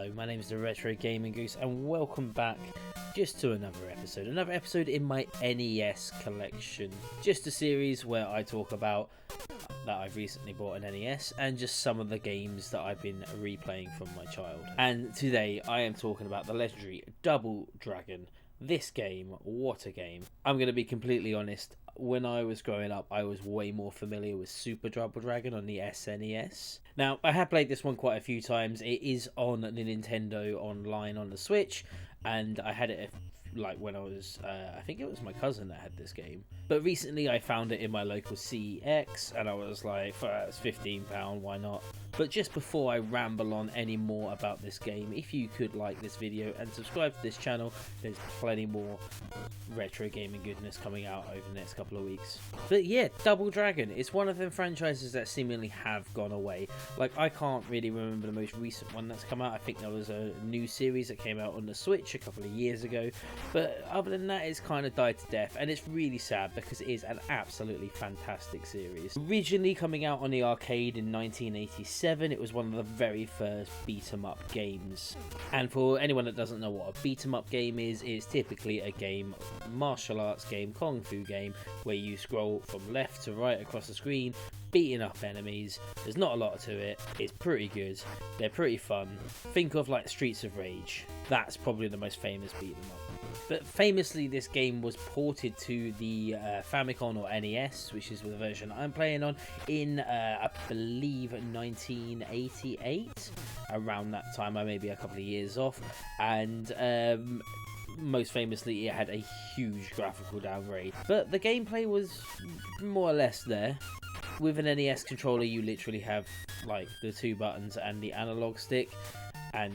Hello, my name is the Retro Gaming Goose, and welcome back just to another episode in my NES collection. Just a series where I talk about that I've recently bought an NES and just some of the games that I've been replaying from my child. And today I am talking about the legendary Double Dragon. This game, what a game. I'm going to be completely honest, when I was growing up I was way more familiar with Super Double Dragon on the SNES. Now, I have played this one quite a few times. It is on the Nintendo Online on the Switch, and I had it like when I was, I think it was my cousin that had this game. But recently I found it in my local CEX, and I was like, it's £15, why not? But just before I ramble on any more about this game, if you could like this video and subscribe to this channel, there's plenty more retro gaming goodness coming out over the next couple of weeks. But yeah, Double Dragon, it's one of them franchises that seemingly have gone away. Like, I can't really remember the most recent one that's come out. I think there was a new series that came out on the Switch a couple of years ago. But other than that, it's kind of died to death, and it's really sad because it is an absolutely fantastic series. Originally coming out on the arcade in 1987, it was one of the very first beat-em-up games. And for anyone that doesn't know what a beat-em-up game is, it's typically a game, martial arts game, kung fu game, where you scroll from left to right across the screen, beating up enemies. There's not a lot to it. It's pretty good. They're pretty fun. Think of like Streets of Rage. That's probably the most famous beat 'em up. But famously, this game was ported to the Famicom or NES, which is the version I'm playing on, in I believe 1988. Around that time, I may be a couple of years off, and most famously, it had a huge graphical downgrade. But the gameplay was more or less there. With an NES controller, you literally have like the two buttons and the analog stick, and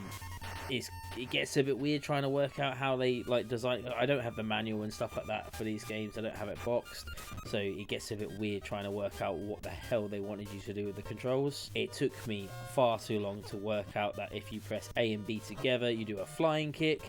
it gets a bit weird trying to work out how they like design. I don't have the manual and stuff like that for these games. I don't have it boxed, so it gets a bit weird trying to work out what the hell they wanted you to do with the controls. It took me far too long to work out that if you press A and B together, you do a flying kick.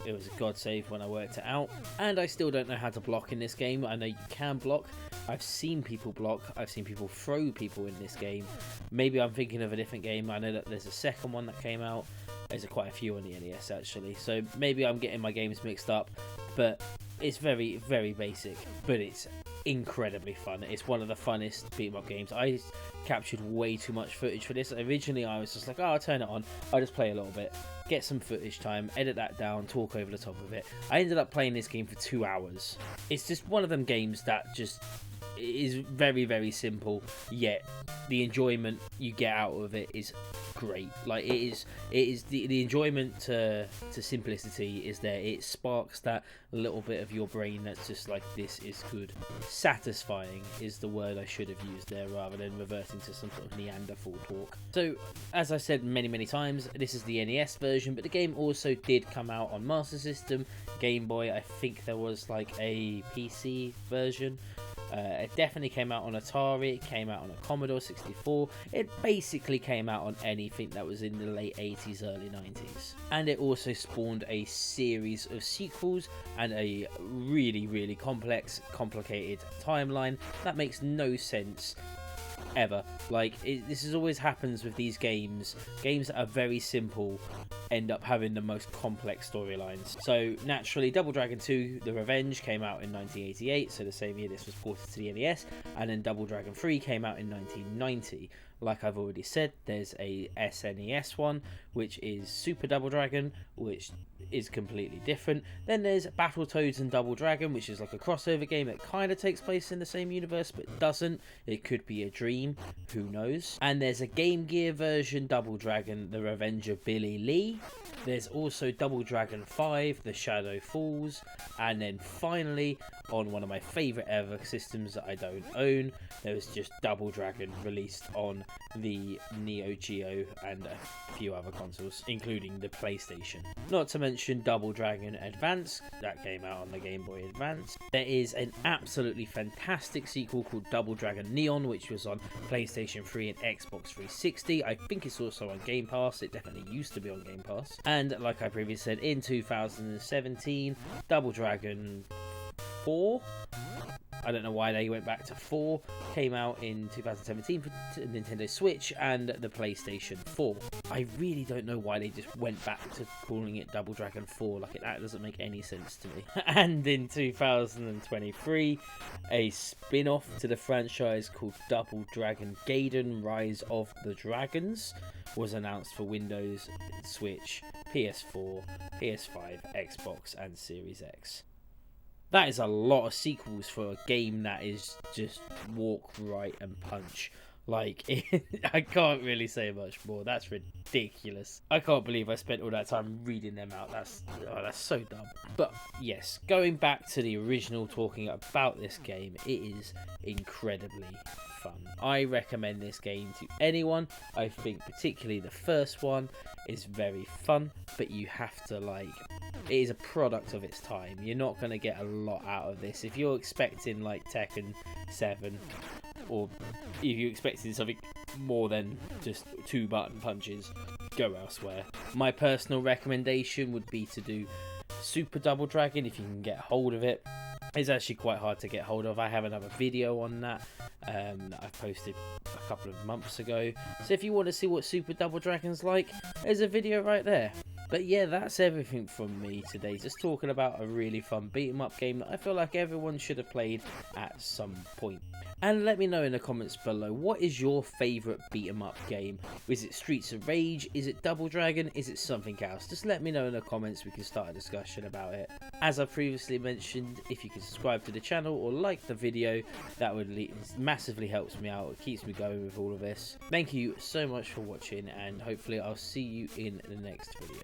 It was a god save when I worked it out, and I still don't know how to block in this game. I know you can block. I've seen people block. I've seen people throw people in this game. Maybe I'm thinking of a different game. I know that there's a second one that came out. There's quite a few on the NES actually, so maybe I'm getting my games mixed up, but it's very, very basic, but it's incredibly fun. It's one of the funnest beat-em-up games. I captured way too much footage for this. Originally I was just like, oh, I'll turn it on, I'll just play a little bit, get some footage time, edit that down, talk over the top of it. I ended up playing this game for 2 hours. It's just one of them games that just is very, very simple, yet the enjoyment you get out of it is great. Like, it is the enjoyment to simplicity is there. It sparks that little bit of your brain that's just like, this is good. Satisfying is the word I should have used there, rather than reverting to some sort of Neanderthal talk. So, as I said many times, this is the NES version, but the game also did come out on Master System, Game Boy. I think there was like a PC version. It definitely came out on Atari, it came out on a Commodore 64, it basically came out on anything that was in the late 80s, early 90s. And it also spawned a series of sequels and a really complex, complicated timeline that makes no sense ever. Like, this is always happens with these games that are very simple end up having the most complex storylines. So naturally, Double Dragon 2 The Revenge came out in 1988, so the same year this was ported to the NES, and then Double Dragon 3 came out in 1990. Like I've already said, there's a SNES one, which is Super Double Dragon, which is completely different. Then there's Battletoads and Double Dragon, which is like a crossover game that kind of takes place in the same universe, but doesn't. It could be a dream, who knows. And there's a Game Gear version, Double Dragon The Revenge of Billy Lee. There's also Double Dragon 5, The Shadow Falls. And then finally, on one of my favourite ever systems that I don't own, there was just Double Dragon released on the Neo Geo and a few other consoles, including the PlayStation. Not to mention Double Dragon Advance, that came out on the Game Boy Advance. There is an absolutely fantastic sequel called Double Dragon Neon, which was on PlayStation 3 and Xbox 360. I think it's also on Game Pass. It definitely used to be on Game Pass. And like I previously said, in 2017, Double Dragon 4, I don't know why they went back to 4. Came out in 2017 for Nintendo Switch and the PlayStation 4. I really don't know why they just went back to calling it Double Dragon 4. Like, that doesn't make any sense to me. And in 2023, a spin-off to the franchise called Double Dragon Gaiden Rise of the Dragons was announced for Windows, Switch, PS4, PS5, Xbox and Series X. That is a lot of sequels for a game that is just walk, right and punch. Like, I can't really say much more. That's ridiculous. I can't believe I spent all that time reading them out. That's so dumb. But yes, going back to the original, talking about this game, it is incredibly fun. I recommend this game to anyone. I think particularly the first one is very fun, but you have to, like, it is a product of its time. You're not going to get a lot out of this. If you're expecting like Tekken 7, or if you're expecting something more than just 2 button punches, go elsewhere. My personal recommendation would be to do Super Double Dragon if you can get hold of it. It's actually quite hard to get hold of. I have another video on that that I posted a couple of months ago. So if you want to see what Super Double Dragon's like, there's a video right there. But yeah, that's everything from me today. Just talking about a really fun beat 'em up game that I feel like everyone should have played at some point. And let me know in the comments below, what is your favourite beat 'em up game? Is it Streets of Rage? Is it Double Dragon? Is it something else? Just let me know in the comments, we can start a discussion about it. As I previously mentioned, if you can subscribe to the channel or like the video, that would massively helps me out. It keeps me going with all of this. Thank you so much for watching, and hopefully I'll see you in the next video.